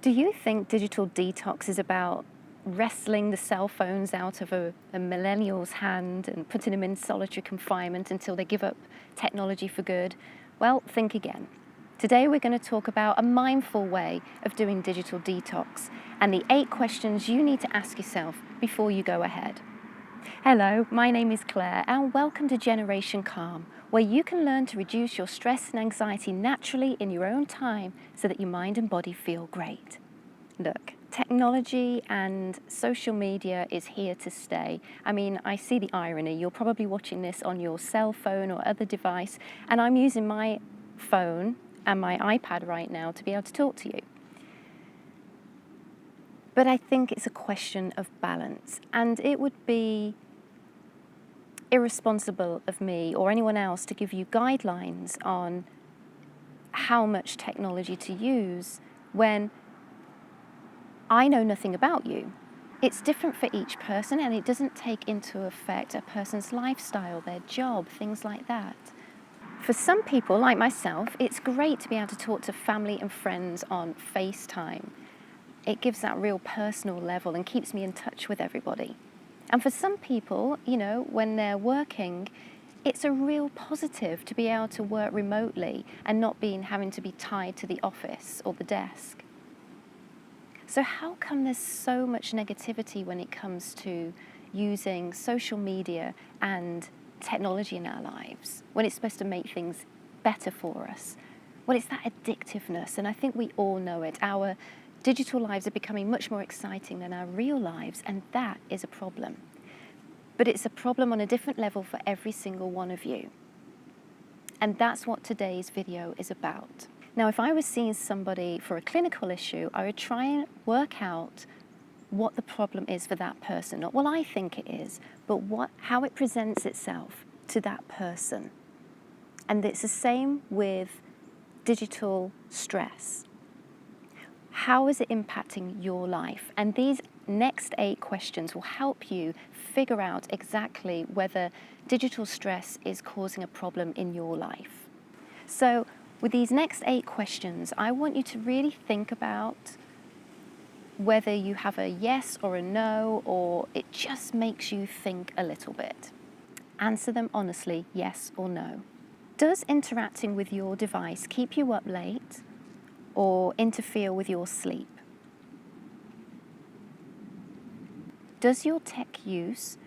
Do you think digital detox is about wrestling the cell phones out of a millennial's hand and putting them in solitary confinement until they give up technology for good? Well, think again. Today we're going to talk about a mindful way of doing digital detox and the 8 questions you need to ask yourself before you go ahead. Hello, my name is Claire and welcome to Generation Calm, where you can learn to reduce your stress and anxiety naturally in your own time so that your mind and body feel great. Look, technology and social media is here to stay. I mean, I see the irony. You're probably watching this on your cell phone or other device, and I'm using my phone and my iPad right now to be able to talk to you. But I think it's a question of balance, and it would be irresponsible of me or anyone else to give you guidelines on how much technology to use when I know nothing about you. It's different for each person, and it doesn't take into effect a person's lifestyle, their job, things like that. For some people, like myself, it's great to be able to talk to family and friends on FaceTime. It gives that real personal level and keeps me in touch with everybody. And for some people, when they're working, it's a real positive to be able to work remotely and not having to be tied to the office or the desk. So how come there's so much negativity when it comes to using social media and technology in our lives, when it's supposed to make things better for us? Well, it's that addictiveness, and I think we all know it. Our digital lives are becoming much more exciting than our real lives, and that is a problem. But it's a problem on a different level for every single one of you. And that's what today's video is about. Now, if I was seeing somebody for a clinical issue, I would try and work out what the problem is for that person. Not what I think it is, but how it presents itself to that person. And it's the same with digital stress. How is it impacting your life? And these next 8 questions will help you figure out exactly whether digital stress is causing a problem in your life. So with these next 8 questions, I want you to really think about whether you have a yes or a no, or it just makes you think a little bit. Answer them honestly, yes or no. Does interacting with your device keep you up late or interfere with your sleep? Does your tech use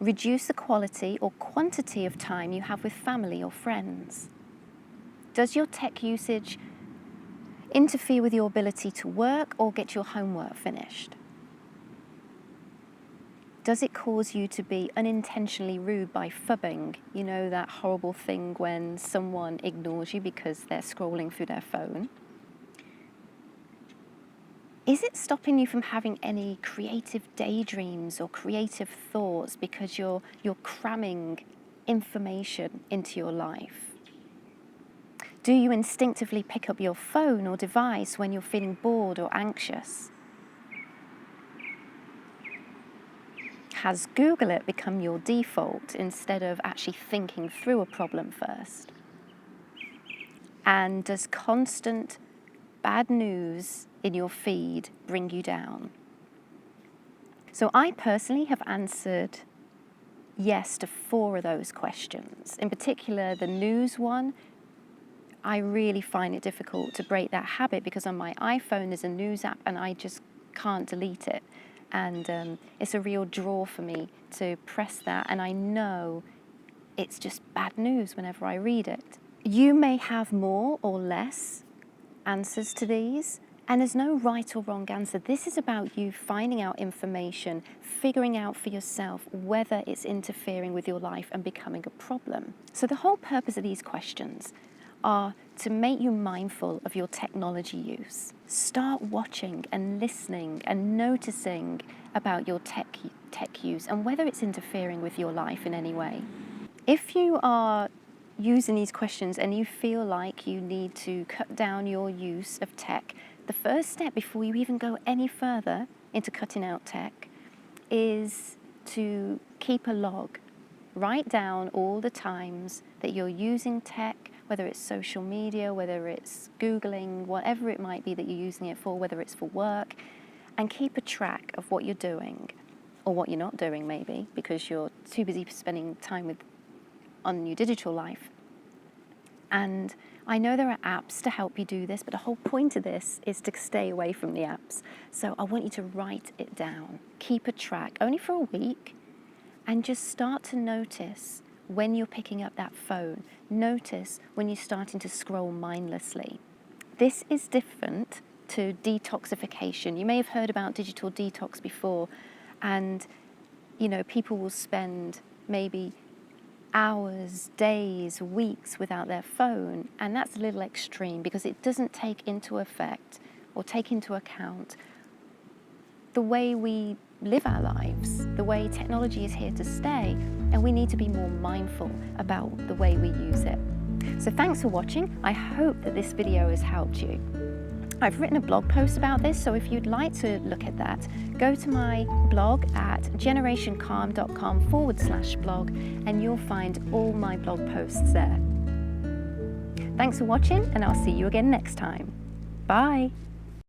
reduce the quality or quantity of time you have with family or friends? Does your tech usage interfere with your ability to work or get your homework finished? Does it cause you to be unintentionally rude by phubbing? You know, that horrible thing when someone ignores you because they're scrolling through their phone? Is it stopping you from having any creative daydreams or creative thoughts because you're cramming information into your life? Do you instinctively pick up your phone or device when you're feeling bored or anxious? Has Google it become your default instead of actually thinking through a problem first? And does constant bad news in your feed bring you down? So I personally have answered yes to 4 of those questions. In particular, the news one, I really find it difficult to break that habit because on my iPhone there's a news app and I just can't delete it. And it's a real draw for me to press that, and I know it's just bad news whenever I read it. You may have more or less answers to these, and there's no right or wrong answer. This is about you finding out information, figuring out for yourself whether it's interfering with your life and becoming a problem. So the whole purpose of these questions are to make you mindful of your technology use. Start watching and listening and noticing about your tech use and whether it's interfering with your life in any way. If you are using these questions and you feel like you need to cut down your use of tech, the first step before you even go any further into cutting out tech is to keep a log. Write down all the times that you're using tech, whether it's social media, whether it's Googling, whatever it might be that you're using it for, whether it's for work, and keep a track of what you're doing, or what you're not doing maybe, because you're too busy spending time on your digital life. And I know there are apps to help you do this, but the whole point of this is to stay away from the apps. So I want you to write it down. Keep a track, only for a week, and just start to notice when you're picking up that phone. Notice when you're starting to scroll mindlessly. This is different to detoxification. You may have heard about digital detox before, and people will spend maybe hours, days, weeks without their phone, and that's a little extreme because it doesn't take into account the way we live our lives, the way technology is here to stay, and we need to be more mindful about the way we use it. So thanks for watching. I hope that this video has helped you. I've written a blog post about this, so if you'd like to look at that, go to my blog at generationcalm.com/blog, and you'll find all my blog posts there. Thanks for watching, and I'll see you again next time. Bye.